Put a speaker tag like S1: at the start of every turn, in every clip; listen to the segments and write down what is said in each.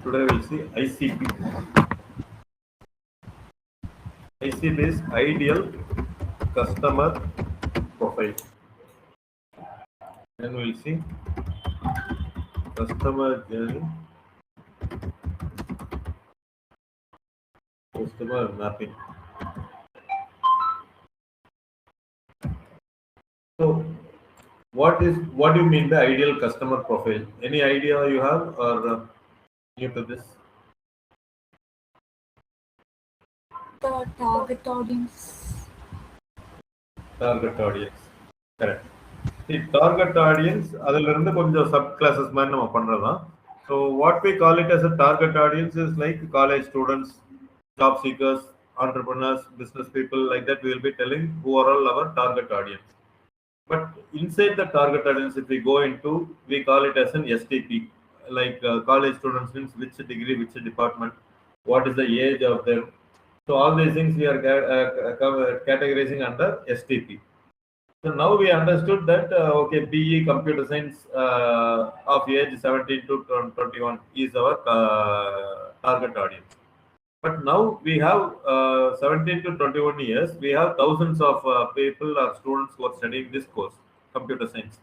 S1: Today we'll see ICP. ICP is Ideal Customer Profile. Then we'll see Customer Journey, Customer Mapping. So, what do you mean by ideal customer profile? Any idea you have, or new to this?
S2: The target audience.
S1: Target audience. Correct. The target audience, அதில் இருந்து கொஞ்சம் sub classes மாதிரி நம்ம பண்றதுதான். So what we call it as a target audience is like college students, job seekers, entrepreneurs, business people, like that we will be telling who are all our target audience. But inside the target audience, if we go into, we call it as an STP, like college students means which degree, which department, what is the age of them. So all these things we are categorizing under STP. So now we understood that okay, BE computer science of age 17 to 21 is our target audience. But now we have 17 to 21 years, we have thousands of people or students who are studying this course, computer science.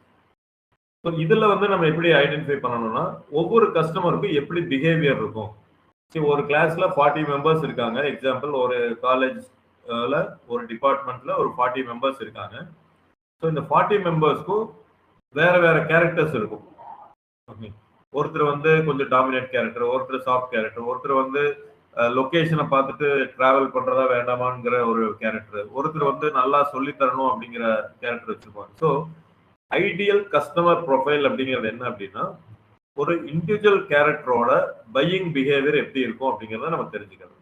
S1: So இதில் வந்து நம்ம எப்படி identify பண்ணணும்னா ஒவ்வொரு கஸ்டமருக்கும் எப்படி behaviour இருக்கும். சரி, ஒரு கிளாஸில் 40 மெம்பர்ஸ் இருக்காங்க, எக்ஸாம்பிள் ஒரு காலேஜில் ஒரு டிபார்ட்மெண்ட்டில் ஒரு 40 மெம்பர்ஸ் இருக்காங்க. ஸோ இந்த 40 மெம்பர்ஸ்க்கும் வேற வேற கேரக்டர்ஸ் இருக்கும். ஓகே, ஒருத்தர் வந்து கொஞ்சம் டாமினேட் கேரக்டர், ஒருத்தர் சாஃப்ட் கேரக்டர், ஒருத்தர் வந்து லொக்கேஷனை பார்த்துட்டு டிராவல் பண்றதா வேண்டாமாங்கிற ஒரு கேரக்டர், ஒருத்தர் வந்து நல்லா சொல்லித்தரணும் அப்படிங்கிற கேரக்டர் வச்சிருப்பாங்க. ஸோ ஐடியல் கஸ்டமர் ப்ரொஃபைல் அப்படிங்கிறது என்ன அப்படின்னா, ஒரு இண்டிவிஜுவல் கேரக்டரோட பையிங் பிஹேவியர் எப்படி இருக்கும் அப்படிங்கிறத நம்ம தெரிஞ்சுக்கணும்.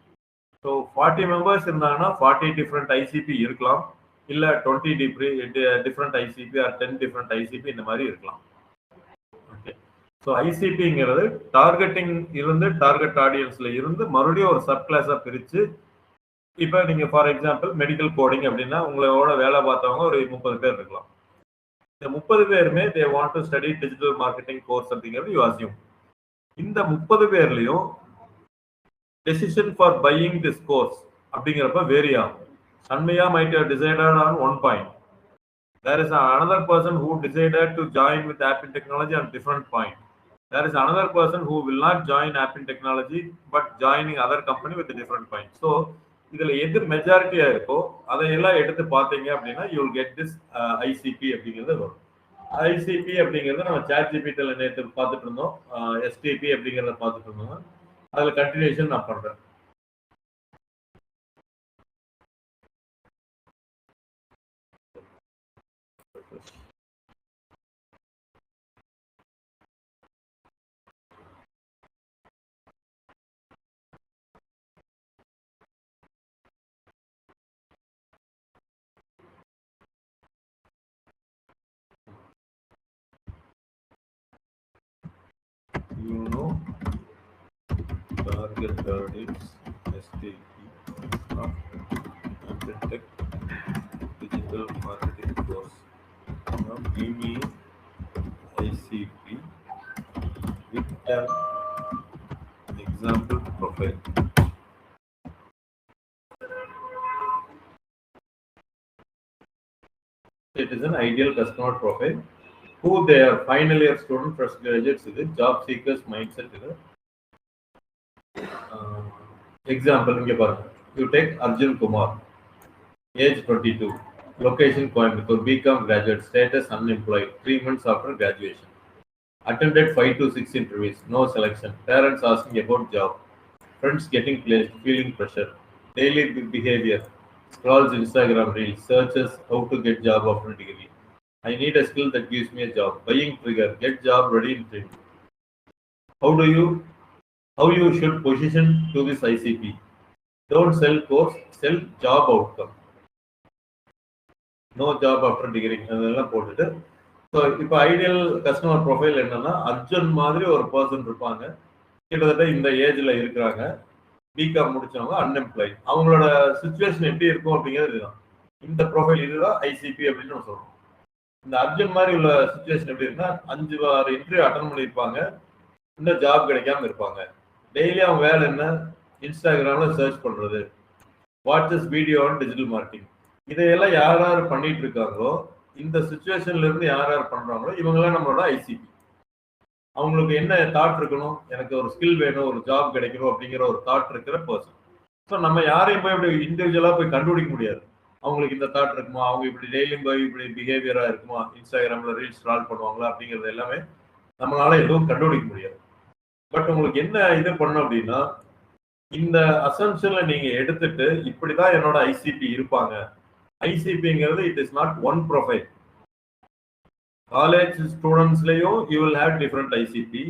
S1: ஸோ 40 மெம்பர்ஸ் இருந்தாங்கன்னா 40 டிஃப்ரெண்ட் ஐசிபி இருக்கலாம், இல்லை 20 different ICP or 10 different ICP இந்த மாதிரி இருக்கலாம். ஓகே, ஸோ ஐசிபிங்கிறது டார்கெட்டிங் இருந்து டார்கெட் ஆடியன்ஸ்ல இருந்து மறுபடியும் ஒரு சப் கிளாஸா பிரிச்சு, இப்போ நீங்க ஃபார் எக்ஸாம்பிள் மெடிக்கல் கோடிங் அப்படின்னா உங்களோட வேலை பார்த்தவங்க ஒரு 30 பேர் இருக்கலாம். இந்த 30 பேருமே they want to study digital marketing course அப்படிங்கிறது யூ அஸ்யூம். இந்த 30 பேர்லயும் decision for buying this course அப்படிங்கிறப்ப வேரி ஆகும். Shanmaya might have decided on one point. There is another person who decided to join with Appin Technology on different point. There is another person who will not join Appin Technology but joining other company with a different point. So இதில் எது மெஜாரிட்டியா இருக்கோ அதையெல்லாம் எடுத்து பார்த்தீங்க அப்படின்னா you will get this ICP அப்படிங்கிறது வரும். ICP அப்படிங்கிறது நம்ம ChatGPT நேற்று பார்த்துட்டு இருந்தோம், எஸ்டிபி அப்படிங்கிறத பார்த்துட்டு இருந்தோம். அதில் கண்டினியூஷன் நான் பண்றேன். You know, target audience STP of Tech digital marketing course. Now give me ICP with an example profile. It is an ideal customer profile. Who they are: final year student, fresh graduates, job seekers mindset. Example, you take Arjun Kumar, age 22, location Coimbatore, BCom graduate, status unemployed, 3 months after graduation. Attended 5 to 6 interviews, no selection. Parents asking about job. Friends getting placed, feeling pressure. Daily behavior: scrolls Instagram reels, searches how to get job after degree. I need a skill that gives me a job. Buying trigger: get job ready in 3 months. How you should position to this ICP? Don't sell course, sell job outcome. No job after degree. அதெல்லாம் போட்டுட்டு, so இப்போ ideal customer profile என்னன்னா, அர்ஜுன் மாதிரி ஒரு person இருப்பாங்க, கிட்டத்தட்ட இந்த ஏஜ்ல இருக்கிறாங்க, பிகாம் முடிச்சவங்க, அன்எம்ப்ளாய்ட். அவங்களோட சுச்சுவேஷன் எப்படி இருக்கும் அப்படிங்கிறது இதுதான். இந்த ப்ரொஃபைல் இதுதான் ஐசிபி அப்படின்னு நம்ம சொல்றோம். இந்த அர்ஜுன் மாதிரி உள்ள சுச்சுவேஷன் எப்படி இருக்குன்னா, 5-6 இன்டர்வியூ அட்டன் பண்ணியிருப்பாங்க, இன்னும் ஜாப் கிடைக்காம இருப்பாங்க. டெய்லி அவன் வேலை என்ன, இன்ஸ்டாகிராம்ல சர்ச் பண்றது, watches video on digital marketing. இதையெல்லாம் யார் யார் பண்ணிட்டு இருக்காங்களோ, இந்த சுச்சுவேஷன்ல இருந்து யார் யார் பண்றாங்களோ இவங்கெல்லாம் நம்மளோட ஐசிபி. அவங்களுக்கு என்ன தாட் இருக்கணும், எனக்கு ஒரு ஸ்கில் வேணும், ஒரு ஜாப் கிடைக்கணும் அப்படிங்கிற ஒரு தாட் இருக்கிற பர்சன். ஸோ நம்ம யாரையும் போய் இப்படி இண்டிவிஜுவலா போய் கண்டுபிடிக்க முடியாது. அவங்களுக்கு இந்த தாட் இருக்குமா, அவங்க இப்படி டெய்லியும் போய் இப்படி பிஹேவியரா இருக்குமா, இன்ஸ்டாகிராம்ல ரீல்ஸ் ஸ்க்ரால் பண்ணுவாங்களா அப்படிங்கிறது எல்லாமே நம்மளால எதுவும் கண்டுபிடிக்க முடியாது. பட் உங்களுக்கு என்ன இது பண்ணணும் அப்படின்னா, இந்த அசம்ஷன்ல நீங்க எடுத்துட்டு இப்படிதான் என்னோட ஐசிபி இருப்பாங்க. ஐசிபிங்கிறது it is not one profile. College ஸ்டூடெண்ட்ஸ்லயும் you will have different ICP,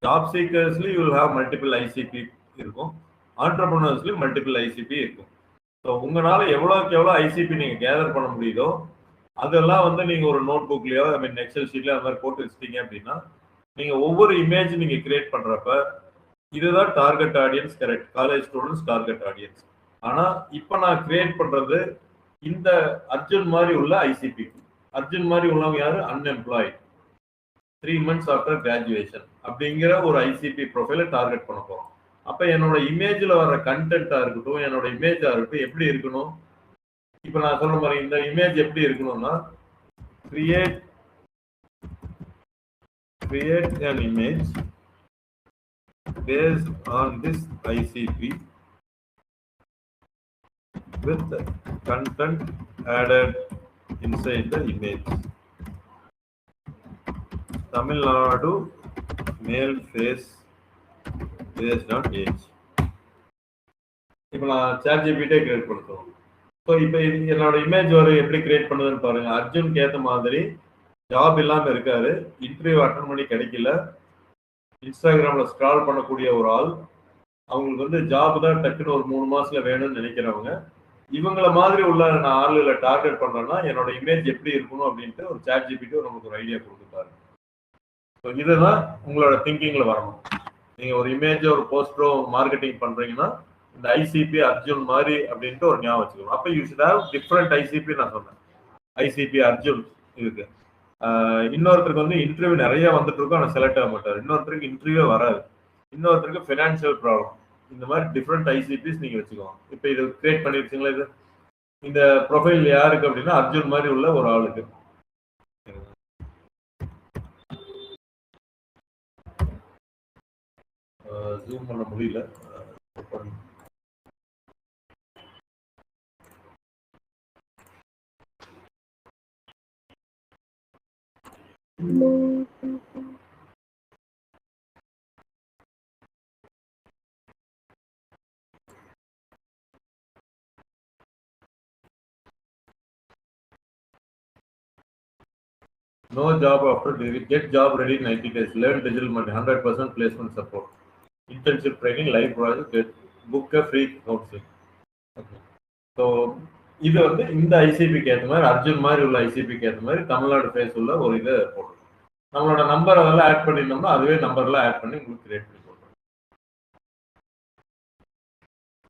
S1: job சீக்கர்ஸ்லயும் you will have multiple ICP இருக்கும், ஆண்டர்பிரினர்ஸ்லயும் மல்டிபிள் ஐசிபி இருக்கும். ஸோ உங்களால எவ்வளோக்கு எவ்வளோ ஐசிபி நீங்க கேதர் பண்ண முடியுதோ அதெல்லாம் வந்து நீங்க ஒரு நோட் புக்லயோ ஐ மீன் எக்ஸல் ஷீட்லயோ அந்த மாதிரி போட்டு வச்சிட்டீங்க அப்படின்னா, நீங்க ஒவ்வொரு இமேஜ் நீங்க கிரியேட் பண்றப்ப இதுதான் target audience. Correct, college students target audience. ஆனா இப்ப நான் கிரியேட் பண்றது இந்த அர்ஜுன் மாதிரி உள்ள ஐசிபி. அர்ஜுன் மாதிரி உள்ளவங்க யாரு, அன்எம்ப்ளாய்ட், 3 months ஆஃப்டர் கிராஜுவேஷன் அப்படிங்கிற ஒரு ஐசிபி ப்ரொஃபைலை டார்கெட் பண்ண போறோம். அப்ப என்னோட இமேஜ்ல வர கண்டென்ட்டா இருக்கட்டும், என்னோட இமேஜா இருக்கட்டும் எப்படி இருக்கணும். இப்ப நான் சொல்ற மாதிரி இந்த இமேஜ் எப்படி இருக்கணும்னா, create an image based on this ICP with content added inside the image. Tamil Nadu male face based on age. இப்போ நான் சாட் ஜிபிட்டே கிரியேட் பண்ணுறோம். ஸோ இப்போ என்னோட இமேஜ் வர எப்படி கிரியேட் பண்ணுதுன்னு பாருங்க. அர்ஜுனுக்கு ஏற்ற மாதிரி ஜாப் இல்லாமல் இருக்காரு, இன்டர்வியூ அட்டன் பண்ணி கிடைக்கல, இன்ஸ்டாகிராமில் ஸ்க்ரால் பண்ணக்கூடிய ஒரு ஆள், அவங்களுக்கு வந்து ஜாப் தான் டக்குன்னு ஒரு 3 மாசத்துல வேணும்னு நினைக்கிறவங்க, இவங்கள மாதிரி உள்ள நான் ஆளுகளை டார்கெட் பண்ணேன்னா என்னோட இமேஜ் எப்படி இருக்கணும் அப்படின்ட்டு ஒரு சாட் ஜிபிட்டு நமக்கு ஒரு ஐடியா கொடுத்துருப்பாரு. ஸோ இதுதான் உங்களோட திங்கிங்ல வரணும். நீங்க ஒரு இமேஜ் ஒரு போஸ்டரோ மார்க்கெட்டிங் பண்றீங்கன்னா இந்த ஐசிபி அர்ஜுன் மாதிரி அப்படின்ட்டு ஒரு ஞாபகம் வச்சுக்கணும். அப்ப you should have different ICP. நான் சொன்னேன் ஐசிபி அர்ஜுன் இருக்கு. இன்னொருத்தருக்கு வந்து இன்டர்வியூ நிறைய வந்துட்டு இருக்கும், ஆனால் செலக்ட் ஆக மாட்டார். இன்னொருத்தருக்கு இன்டர்வியூ வராது, இன்னொருத்தருக்கு ஃபினான்ஷியல் ப்ராப்ளம். இந்த மாதிரி டிஃப்ரெண்ட் ஐசிபிஸ் நீங்க வச்சுக்கோங்க. இப்போ இது கிரியேட் பண்ணிருக்கீங்களா, இது இந்த ப்ரொஃபைல் யாருக்கு அப்படின்னா அர்ஜுன் மாதிரி உள்ள ஒரு ஆளுக்கு. ஜூம் பண்ண முடியல. No job after degree. Get job ready in 90 days. Learn digital money. 100% placement support. Internship training, live project. Get book a free counseling. Okay. So இது வந்து இந்த ஐசிபிக்கு ஏற்ற மாதிரி அர்ஜுன் மாதிரி உள்ள ஐசிபிக்கு ஏற்ற மாதிரி தமிழ்நாடு ஃபேஸ் உள்ள ஒரு இதை போடுறோம். நம்மளோட நம்பர் அதெல்லாம் ஆட் பண்ணியிருந்தோம்னா அதுவே நம்பர்லாம் ஆட் பண்ணி உங்களுக்கு கிரியேட் பண்ணி போடுறோம்.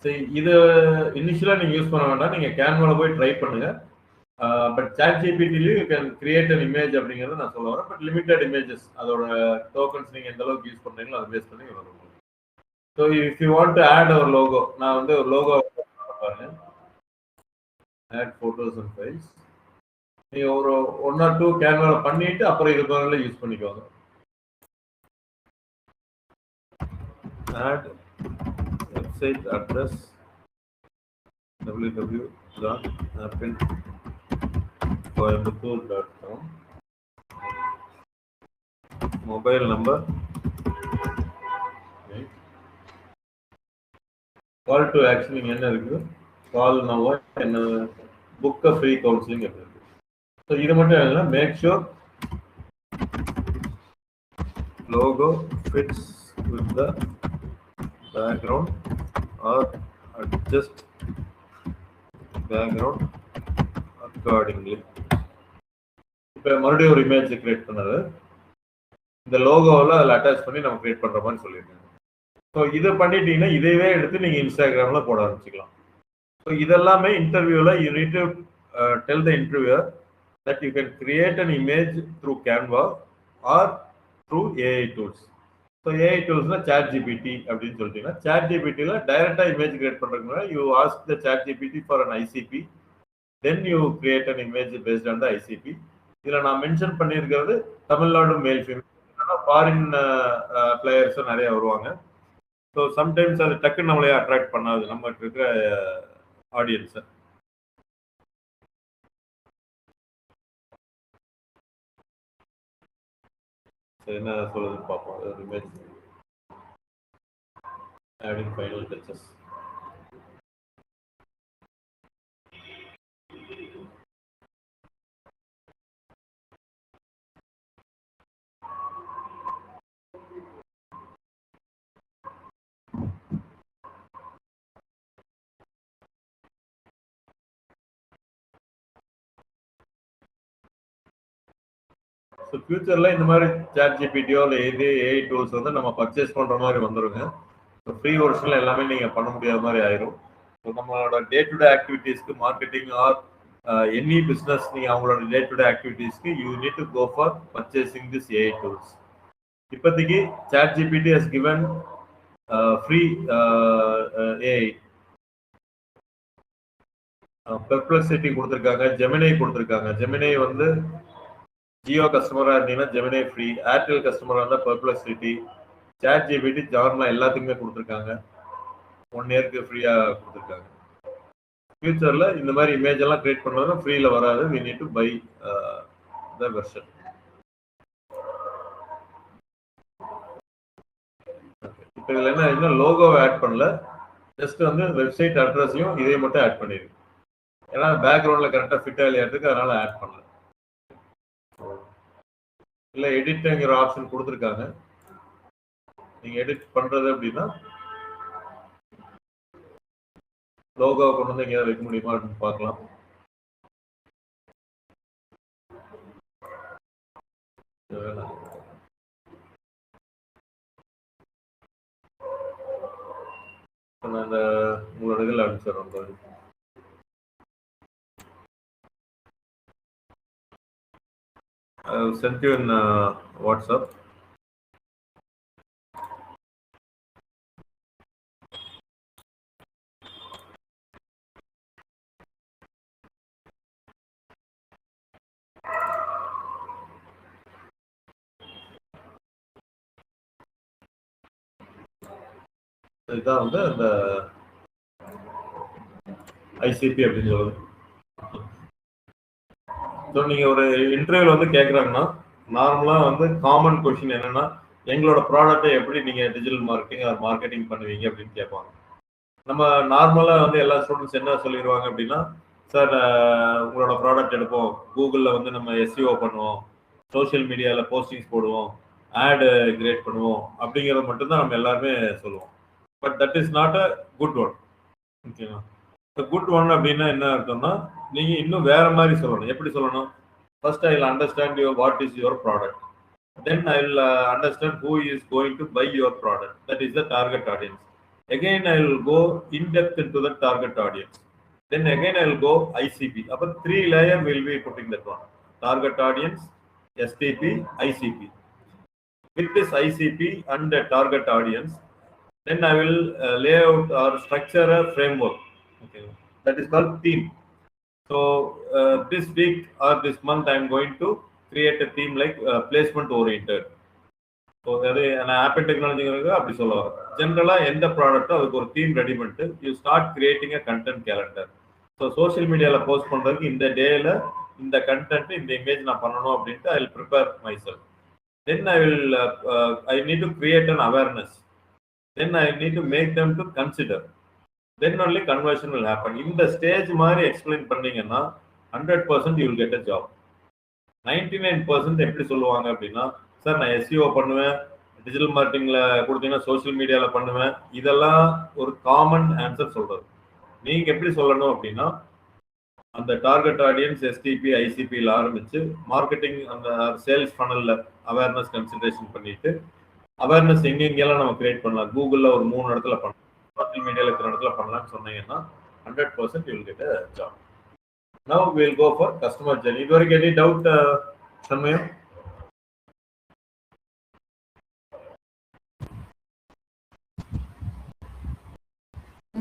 S1: சரி, இது இனிஷியலா நீங்க யூஸ் பண்ண வேண்டாம், நீங்க கேன்வால போய் ட்ரை பண்ணுங்க. பட் சாட் ஜிபிடிலையும் you can create an image அப்படிங்கிறத நான் சொல்ல வரேன். பட் லிமிட்டட் இமேஜஸ், அதோட டோக்கன்ஸ் நீங்க எந்த அளவுக்கு யூஸ் பண்றீங்களோ அதை பேஸ் பண்ணி வரும். So if you want to add our logo, நான் வந்து ஒரு லோகோ பாருங்க, ஆட் ஃபோட்டோஸ் அண்ட் ஃபைல்ஸ். நீங்க ஒரு 1 or 2 கேன்வால பண்ணிட்டு அப்புறம் இது போல யூஸ் பண்ணிக்கோங்க. Add website address www.appincoimbatore.com, mobile number, call to action என்ன இருக்கு, கால் நவ் என்ன, புக் அ ஃப்ரீ கவுன்சிலிங் எப்படி இருக்கு. ஸோ இது மட்டும் இல்லை, make sure logo fits with the background or adjust background accordingly. இப்போ மறுபடியும் ஒரு இமேஜ் கிரியேட் பண்ணது இந்த லோகோவில் அதில் அட்டாச் பண்ணி நம்ம கிரியேட் பண்ணுற மாதிரி சொல்லியிருக்கேன். ஸோ இதை பண்ணிட்டீங்கன்னா இதைவே எடுத்து நீங்கள் இன்ஸ்டாகிராமில் போட ஆரம்பிச்சிக்கலாம். ஸோ இதெல்லாமே இன்டர்வியூவில் you need to tell the interviewer that you can create an image through Canva or through AI tools. So AI டூல்ஸ்ல சாட் ஜிபிடி அப்படின்னு சொல்லிட்டீங்கன்னா சாட் ஜிபிடியில் டைரக்டா இமேஜ் கிரியேட் பண்றதுக்கு you ask the chat GPT for an ICP, then you create an image based on the ICP. இதில் நான் mention பண்ணியிருக்கிறது Tamil Nadu male female, foreign பிளேயர்ஸும் நிறைய வருவாங்க. ஸோ சம்டைம்ஸ் அது டக்குன்னு நம்மளையே அட்ராக்ட் பண்ணாது நம்ம இருக்கிற ஆடியன்ஸை. என்ன சொல்லுதுன்னு பார்ப்போம். Image adding final touches. So ஃபியூச்சரில் இந்த மாதிரி சாட் ஜிபிடியோ இல்லை எது ஏஐ டூல்ஸ் வந்து நம்ம பர்ச்சேஸ் பண்ணுற மாதிரி வந்துருங்க. ஸோ ஃப்ரீ வெர்ஷனில் எல்லாமே நீங்கள் பண்ண முடியாத மாதிரி ஆயிரும். ஸோ நம்மளோட டே டு டே ஆக்டிவிட்டீஸ்க்கு மார்க்கெட்டிங் ஆர் எனி பிஸ்னஸ் நீங்கள் அவங்களோட டே டு டே ஆக்டிவிட்டீஸ்க்கு you need to go for purchasing this AI tools. இப்போதைக்கு chat GPT has given free AI, perplexity கொடுத்துருக்காங்க, ஜெமினை கொடுத்துருக்காங்க. ஜெமினை வந்து ஜியோ கஸ்டமராக இருந்தீங்கன்னா ஜெமினை ஃப்ரீ, ஏர்டெல் கஸ்டமராக இருந்தால் பெர்ப்ளெக்சிட்டி, சாட் ஜிபிடி ஜார்லாம் எல்லாத்துக்குமே கொடுத்துருக்காங்க. 1 இயருக்கு ஃப்ரீயாக கொடுத்துருக்காங்க. ஃபியூச்சரில் இந்த மாதிரி இமேஜ் எல்லாம் கிரியேட் பண்ணுறது ஃப்ரீயில் வராது. We need to buy the version. இப்போ இதில் என்ன இன்னும் லோகோவை ஆட் பண்ணல, ஜஸ்ட் வந்து வெப்சைட் அட்ரஸையும் இதையும் மட்டும் ஆட் பண்ணிருக்கு. ஏன்னா பேக்ரவுண்டில் கரெக்டாக ஃபிட் ஆகிடுறதுக்கு அதனால ஆட் பண்ணல. இல்லை எடிட்டுங்கிற ஆப்ஷன் கொடுத்துருக்காங்க. நீங்கள் எடிட் பண்ணுறது அப்படின்னா லோகோவை கொண்டு வந்து எங்கேயாவது வைக்க முடியுமா அப்படின்னு பார்க்கலாம். நான் இந்த உங்களோட இதில் அனுப்பிச்சிடுறேன். I will send you in WhatsApp. இதுதான் வந்து அந்த ஐசிபி அப்படின்னு சொல்லுது. ஸோ நீங்கள் ஒரு இன்டர்வியூவில் வந்து கேட்குறாங்கன்னா நார்மலாக வந்து காமன் கொஷின் என்னென்னா எங்களோட ப்ராடக்ட்டை எப்படி நீங்கள் டிஜிட்டல் மார்க்கெட்டிங் ஆர் மார்க்கெட்டிங் பண்ணுவீங்க அப்படின்னு கேட்பாங்க. நம்ம நார்மலாக வந்து எல்லா ஸ்டூடெண்ட்ஸ் என்ன சொல்லிடுவாங்க அப்படின்னா, சார் உங்களோட ப்ராடக்ட் எடுப்போம், கூகுளில் வந்து நம்ம எஸ்இஓ பண்ணுவோம், சோஷியல் மீடியாவில் போஸ்டிங்ஸ் போடுவோம், ஆடு கிரியேட் பண்ணுவோம் அப்படிங்கிறத மட்டும்தான் நம்ம எல்லாருமே சொல்லுவோம். But that is not a good one. ஓகேவா? குட் ஒன் அப்படின்னா என்ன அர்த்தம்னா நீங்க இன்னும் வேற மாதிரி சொல்லணும். எப்படி சொல்லணும்? First I will understand your what is your product, then I will understand who is going to buy your product, that is the target audience. Again I will go in depth into the target audience, then again I will go ICP. அப்ப 3 layer will be putting that one: target audience, STP, ICP. With this ICP and the target audience, then I will lay out or structure a framework. Okay, that is called theme. So this week or this month I am going to create a theme like placement oriented. So அது நான் off and டெக்னாலஜிங்கிறது அப்படி சொல்லுவாங்க. ஜென்ரலாக எந்த ப்ராடக்ட்டோ அதுக்கு ஒரு theme ready பண்ணிட்டு you start creating a content calendar. So social மீடியாவில் போஸ்ட் பண்ணுறதுக்கு இந்த டேயில் இந்த கண்டென்ட் இந்த இமேஜ் நான் பண்ணணும் அப்படின்ட்டு I will prepare my self. Then I need to create an awareness, then I need to make them to consider, then only conversion will happen. இந்த ஸ்டேஜ் மாதிரி எக்ஸ்பிளைன் பண்ணீங்கன்னா 100% you will get a job. 99% எப்படி சொல்லுவாங்க அப்படின்னா, sir நான் SEO பண்ணுவேன், digital மார்க்கெட்டிங்கில் கொடுத்தீங்கன்னா social மீடியாவில் பண்ணுவேன், இதெல்லாம் ஒரு காமன் ஆன்சர் சொல்கிறது. நீங்கள் எப்படி சொல்லணும் அப்படின்னா, அந்த டார்கெட் ஆடியன்ஸ் எஸ்டிபி ஐசிபியில் ஆரம்பித்து மார்க்கெட்டிங் அந்த சேல்ஸ் ஃபனலில் அவேர்னஸ் கன்சிடரேஷன் பண்ணிவிட்டு அவேர்னஸ் எங்கெங்கெல்லாம் நம்ம கிரியேட் பண்ணலாம், கூகுளில் ஒரு 3 இடத்துல பண்ணலாம், சோஷியல் மீடியாவில் இருக்கிற இடத்துல பண்ணலாம்னு சொன்னீங்கன்னா 100% you will get a job. Now we will go for customer journey. இது வரைக்கும் எனி டவுட் சமயம்?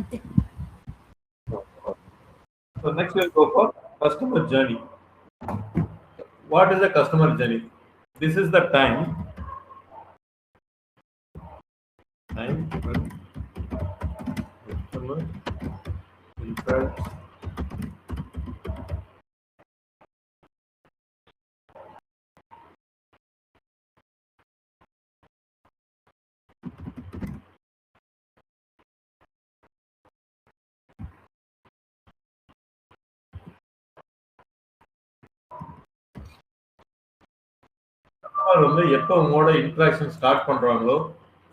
S2: Nothing.
S1: So next we'll go for customer journey. What is a customer journey? This is the time when customer interacts வந்து எப்போ உங்களோட interaction start பண்றாங்களோ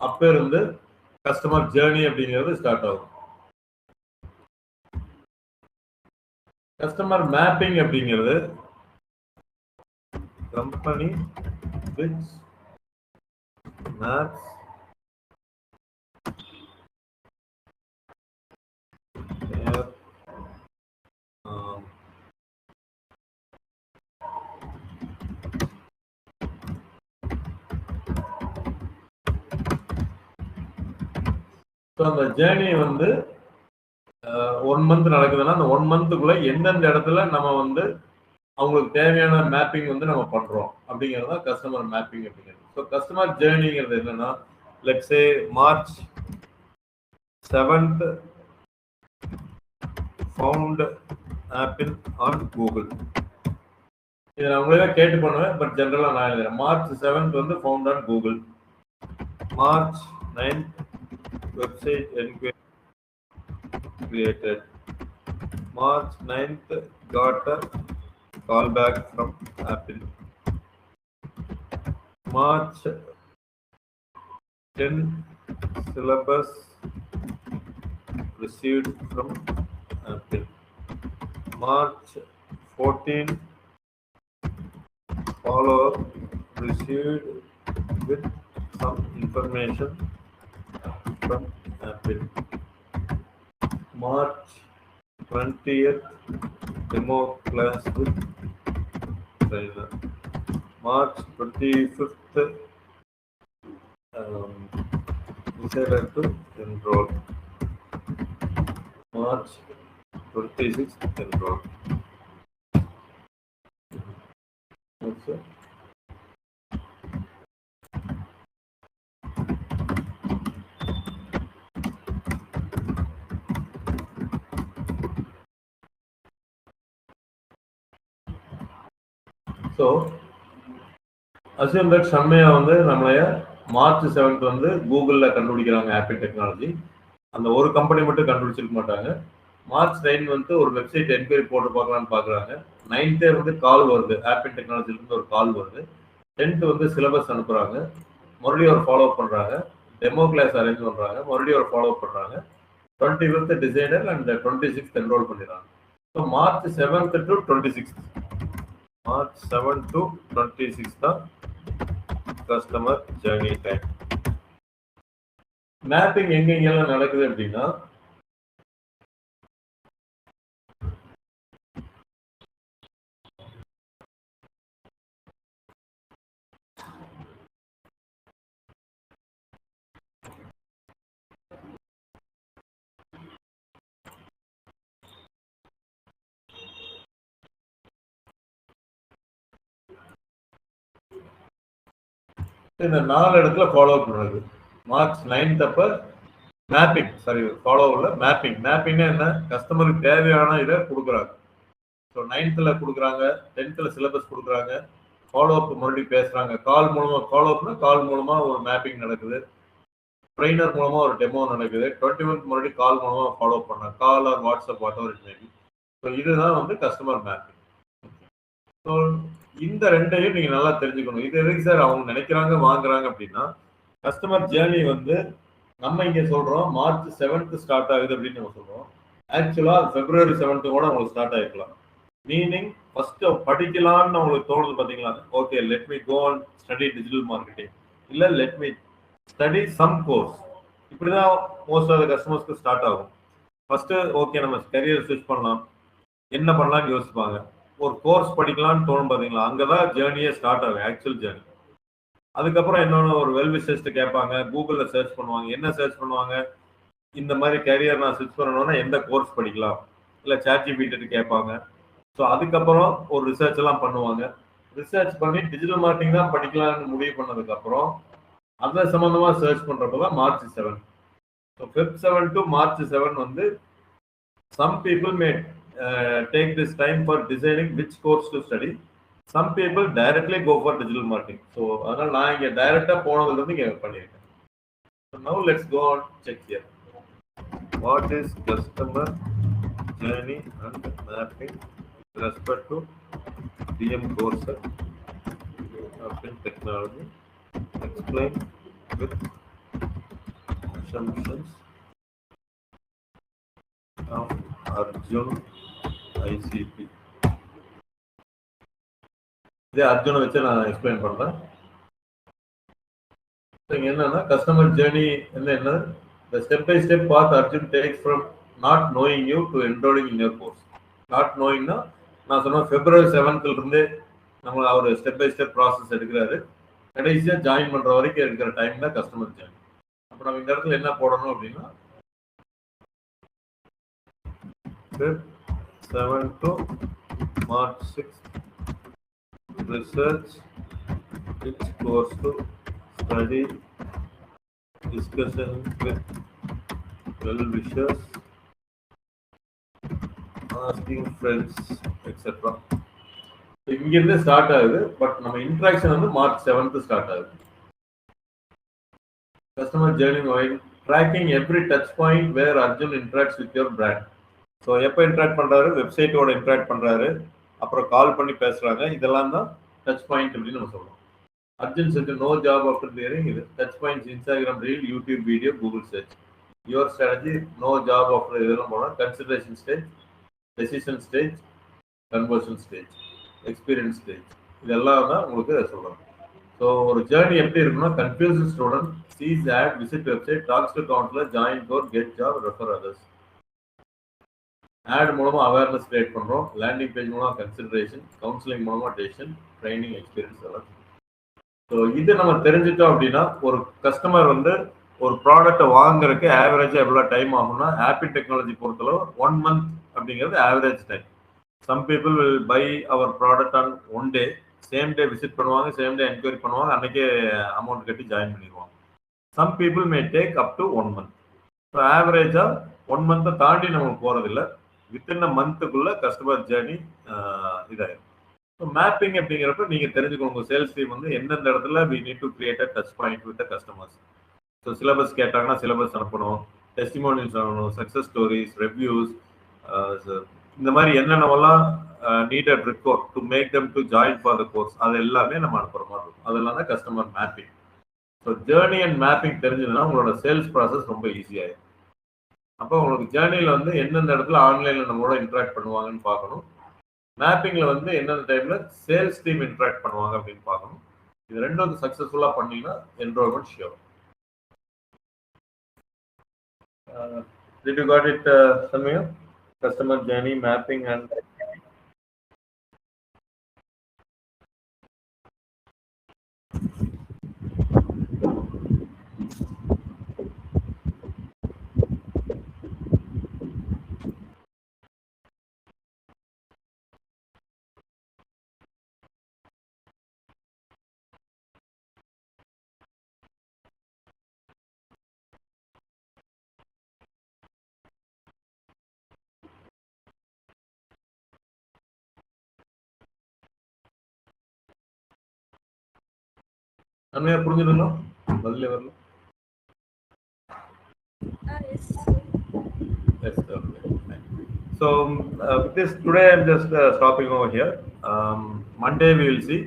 S1: அப்ப இருந்து customer journey அப்படிங்கிறது ஸ்டார்ட் ஆகும். கஸ்டமர் மேப்பிங் அப்படிங்கிறது கம்பெனி விச் மேப்ஸ் அந்த ஜேர்னி வந்து 1 மந்த் நடக்குதுன்னா அந்த 1 மந்த்துக்குள்ள எந்தெந்த இடத்துல நம்ம வந்து அவங்களுக்கு தேவையான மேப்பிங் வந்து நம்ம பண்றோம் அப்படிங்கிறது தான் கஸ்டமர் மேப்பிங் அப்படிங்கிறது. ஸோ கஸ்டமர் ஜேர்னிங்கிறது என்னன்னா, let's say March 7th found apple on Google. இதை நான் உங்களே கேட்டு பண்ணுவேன், பட் ஜென்ரலாக நான் எழுதுறேன். மார்ச் 7th வந்து found on Google. March 9th website enquiry created. March 9th got a call back from Apple. March 10 syllabus received from Apple. March 14 follow-up received with some information from Apple. March 20th demo class with trainer. March 25th decided to enroll. March 26th enroll. That's it. So assume that செம்மையா வந்து நம்மளைய March 7th வந்து கூகுளில் கண்டுபிடிக்கிறாங்க apple technology. அந்த ஒரு company மட்டும் கண்டுபிடிச்சிருக்க மாட்டாங்க. March 9 வந்து ஒரு வெப்சைட் என்கொயரி போட்டு பார்க்கலான்னு பார்க்குறாங்க. 9th வந்து கால் வருது, ஆப்பிள் டெக்னாலஜிலேருந்து ஒரு கால் வருது. 10th வந்து சிலபஸ் அனுப்புகிறாங்க, மறுபடியும் ஒரு ஃபாலோ அப் பண்ணுறாங்க, டெமோ கிளாஸ் அரேஞ்ச் பண்ணுறாங்க, மறுபடியும் ஒரு ஃபாலோ அப் பண்ணுறாங்க. 25th designer and 26th enrol பண்ணிடுறாங்க. So March 7th to 26th, March 7 to 26 தான் கஸ்டமர் ஜர்னி டைம். மேப்பிங் எங்கெங்கெல்லாம் நடக்குது அப்படின்னா, இந்த 4 இடத்துல ஃபாலோ பண்றது. மார்ச் 9th அப்ப மேப்பிங், சாரி ஃபாலோவில் மேப்பிங். மேப்பிங்னா என்ன, கஸ்டமருக்கு தேவையான இதை கொடுக்குறாங்க. ஸோ 9th கொடுக்குறாங்க, 10th சிலபஸ் கொடுக்குறாங்க, ஃபாலோ அப் மறுபடியும் பேசுறாங்க. கால் மூலமா ஃபாலோ அப்னா கால் மூலமா ஒரு மேப்பிங் நடக்குது, ட்ரெயினர் மூலமா ஒரு டெமோ நடக்குது, 21 மறுபடியும் கால் மூலமா ஃபாலோ பண்ணாங்க, call or WhatsApp what ever it may be. So இதுதான் வந்து கஸ்டமர் மேப்பிங். ஸோ இந்த ரெண்டையும் நீங்க நல்லா தெரிஞ்சுக்கணும். இது எதுக்கு சார் அவங்க நினைக்கிறாங்க வாங்குறாங்க அப்படின்னா, கஸ்டமர் ஜேர்னி வந்து நம்ம இங்க சொல்றோம் மார்ச் 7th ஸ்டார்ட் ஆகுது அப்படின்னு நம்ம சொல்றோம். ஆக்சுவலா February 7th கூட உங்களுக்கு ஸ்டார்ட் ஆகிருக்கலாம். மீனிங் ஃபர்ஸ்ட் படிக்கலாம்னு உங்களுக்கு தோணுது பாத்தீங்களா, okay let me go and study digital marketing, இல்ல let me study some course. இப்படிதான் மோஸ்ட் ஆஃப் த கஸ்டமர்ஸ்க்கு ஸ்டார்ட் ஆகும். ஃபர்ஸ்ட் ஓகே நம்ம கரியர் ஸ்விட்ச் பண்ணலாம், என்ன பண்ணலாம்னு யோசிப்பாங்க. ஒரு கோர்ஸ் படிக்கலாம்னு தோணும் பாத்தீங்களா, அங்கதான் ஜேர்னியே ஸ்டார்ட் ஆகும், ஆக்சுவல் ஜேர்னி. அதுக்கப்புறம் இன்னொன்று ஒரு வெல் விஷஸ்ட் கேட்பாங்க, கூகுளில் சர்ச் பண்ணுவாங்க. என்ன சர்ச் பண்ணுவாங்க, இந்த மாதிரி கேரியர் நான் ஸ்விட்ச் பண்ணணும்னா எந்த கோர்ஸ் படிக்கலாம், இல்லை ChatGPT கேட்பாங்க. ஸோ அதுக்கப்புறம் ஒரு ரிசர்ச் எல்லாம் பண்ணுவாங்க. ரிசர்ச் பண்ணி டிஜிட்டல் மார்க்கெட்டிங் தான் படிக்கலாம்னு முடிவு பண்ணதுக்கப்புறம் அதை சம்மந்தமாக சர்ச் பண்ணுறப்ப தான் March 7. So Feb 7 to March 7 வந்து some people may take this time for deciding which course to study. Some people directly go for digital marketing. So அதனால நான் இங்கே டைரக்டாக போனதுலேருந்து இங்கே பண்ணியிருக்கேன். So now let's go on check here. What is customer journey and mapping with respect to DM course of technology? Explain with assumptions of Arjun ICP. இதே அர்ஜுனை வச்சு நான் எக்ஸ்பிளைன் பண்றேன். என்னன்னா கஸ்டமர் ஜேர்னி என்ன the step by step path Arjun takes from not knowing you to enrolling in your course. Not knowing na நான் சொன்ன February 7th இருந்து நம்ம அவர் ஸ்டெப் பை ஸ்டெப் ப்ராசஸ் எடுக்கிறாரு. கடைசியா ஜாயின் பண்ற வரைக்கும் இருக்கிற டைம் தான் கஸ்டமர் ஜேர்னி. அப்ப நம்ம இந்த இடத்துல என்ன போடணும் அப்படின்னா Feb 7 to March 6 research which course to study, discussion with well-wishers, asking friends, etc. இங்கிருந்து ஸ்டார்ட் ஆகுது. பட் நம்ம இன்ட்ராக்ஷன் வந்து March 7th ஸ்டார்ட் ஆகுது. Customer journey while tracking every touch point where Arjun interacts with your brand. So எப்போ interact பண்றாரு, வெப்சைட்டோட interact பண்றாரு, அப்புறம் கால் பண்ணி பேசுறாங்க, இதெல்லாம் தான் டச் பாயிண்ட் அப்படின்னு நம்ம சொல்றோம். Arjun said no job after clearing இது touch points Instagram reel, YouTube video, Google search. Your strategy no job after இதெல்லாம் போனால் consideration stage, decision stage, conversion stage, experience stage, இதெல்லாம் தான் உங்களுக்கு சொல்றோம். ஸோ ஒரு ஜேர்னி எப்படி இருக்குன்னா confused student sees ad, visit website, talks to counsellor, join course, get job, refer others. Ad மூலமா அவேர்னஸ் கிரியேட் பண்றோம், லேண்டிங் பேஜ் மூலமா கன்சிடரேஷன், கவுன்சிலிங் மூலமா டெசிஷன், ட்ரைனிங், எக்ஸ்பீரியன்ஸ் எல்லாம். ஸோ இது நம்ம தெரிஞ்சுட்டோம் அப்படின்னா ஒரு கஸ்டமர் வந்து ஒரு ப்ராடக்டை வாங்குறதுக்கு ஆவரேஜா எவ்வளோ டைம் ஆகும்னா ஆப்பிள் டெக்னாலஜி பொறுத்தளவு 1 month அப்படிங்கிறது average time. Some people will buy our product on 1 day, same day visit பண்ணுவாங்க, சேம் டே என்கொயரி பண்ணுவாங்க, அன்னைக்கே அமௌண்ட் கட்டி ஜாயின் பண்ணிடுவாங்க. Some people may take up to 1 month. So ஆவரேஜா 1 month தாண்டி நம்ம போறதில்லை. வித்தின் அ மந்த்துக்குள்ள கஸ்டமர் ஜேர்னி இதாயிடும். ஸோ மேப்பிங் அப்படிங்கிறப்ப நீங்கள் தெரிஞ்சுக்கணும் உங்கள் சேல்ஸ் டீம் வந்து எந்தெந்த இடத்துல we need to create a touch point with customers. So syllabus கேட்டாங்கன்னா சிலபஸ் அனுப்பணும், டெஸ்டிமோனியல்ஸ் அனுப்பணும், சக்ஸஸ் ஸ்டோரிஸ், ரிவ்யூஸ், இந்த மாதிரி என்னென்னவெல்லாம் நீடட் இருக்கோ to make them to join for the course அது எல்லாமே நம்ம அனுப்புகிற மாதிரி இருக்கும். அதெல்லாம் தான் customer mapping. So journey and mapping தெரிஞ்சதுன்னா உங்களோட சேல்ஸ் ப்ராசஸ் ரொம்ப ஈஸியாகிடும். அப்போ உங்களுக்கு ஜேர்னியில் வந்து எந்தெந்த இடத்துல ஆன்லைனில் நம்மளோட இன்ட்ராக்ட் பண்ணுவாங்கன்னு பார்க்கணும். மேப்பிங்கில் வந்து எந்தெந்த டைமில் சேல்ஸ் டீம் இன்ட்ராக்ட் பண்ணுவாங்க அப்படின்னு பார்க்கணும். இது ரெண்டும் வந்து சக்ஸஸ்ஃபுல்லாக பண்ணிங்கன்னா enrolment sure. Did you got it, Samir? Customer journey mapping and அண்மையா புரிஞ்சுதுங்களா? பதிலே வரல.
S2: Yes.
S1: Yes, okay. So with this today I'm just stopping over here. Monday we will see.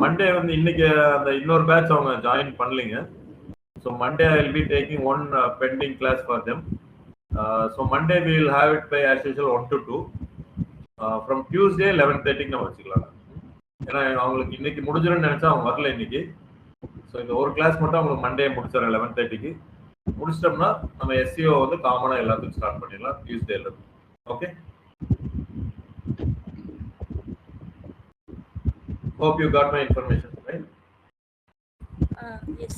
S1: Monday வந்து இன்னைக்கு அந்த இன்னொரு பேட்ச் அவங்க join பண்ணலீங்க. So Monday I will be taking one pending class for them. So Monday we will have it by as usual 1 to 2. From Tuesday 11:30 நம்ம வச்சுக்கலாம். ஏன்னா அவங்களுக்கு இன்னைக்கு முடிஞ்சிரும்னு நினைச்சா அவங்க வரல இன்னைக்கு. ஸோ இந்த ஒரு கிளாஸ் மட்டும் அவங்களுக்கு மண்டே முடிச்சிடறேன் 11:30க்கு. முடிச்சிட்டோம்னா நம்ம எஸ்சிஓ வந்து காமனா எல்லாத்துக்கும் ஸ்டார்ட் பண்ணிடலாம் டியூஸ்டேல இருந்து. Okay, hope you got my information, right?
S2: Yes.